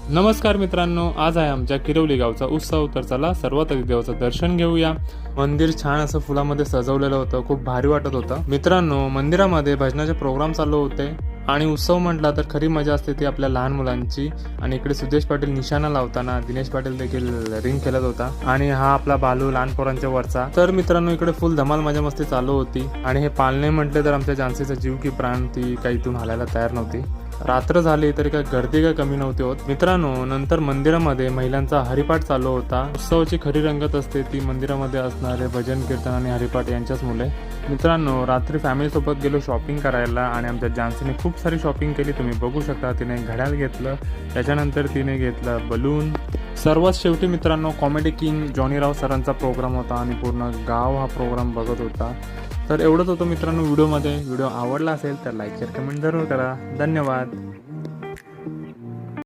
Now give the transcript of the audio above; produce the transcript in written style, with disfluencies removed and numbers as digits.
नमस्कार मित्रांनो, आज आहे आमच्या किरवली गावचा उत्सव. तर चला सर्वात आधी देवाचं दर्शन घेऊया. मंदिर छान असं फुलामध्ये सजवलेलं होतं, खूप भारी वाटत होतं. मित्रांनो, मंदिरामध्ये भजनाचे प्रोग्राम चालू होते आणि उत्सव म्हटला तर खरी मजा असते ती आपल्या लहान मुलांची. आणि इकडे सुदेश पाटील निशाणा लावताना दिनेश पाटील देखील रिंग खेळत होता आणि हा आपला बालू लहान पोरांच्या वरचा. तर मित्रांनो, इकडे फुल धमाल मजा मस्ती चालू होती. आणि हे पालणे म्हटले तर आमच्या झान्सीचा जीव की प्राण, ती काही इथून हालायला तयार नव्हती. रात्र झाली तरी काय गर्दी काय कमी नव्हती होत. मित्रांनो, नंतर मंदिरामध्ये महिलांचा हरिपाठ चालू होता. उत्सवाची खरी रंगत असते ती मंदिरामध्ये असणारे भजन कीर्तन आणि हरिपाठ यांच्याच मुले. मित्रांनो, रात्री फॅमिली सोबत गेलो शॉपिंग करायला आणि आमच्या जानसीने खूप सारी शॉपिंग केली. तुम्ही बघू शकता, तिने घड्याळ घेतलं, त्याच्यानंतर तिने घेतलं बलून. सर्वात शेवटी मित्रांनो, कॉमेडी किंग जॉनी राव सरांचा प्रोग्राम होता आणि पूर्ण गाव हा प्रोग्राम बघत होता. तर एवढंच होतं मित्रांनो व्हिडिओमध्ये. व्हिडिओ आवडला असेल तर लाईक शेअर कमेंट जरूर करा. धन्यवाद.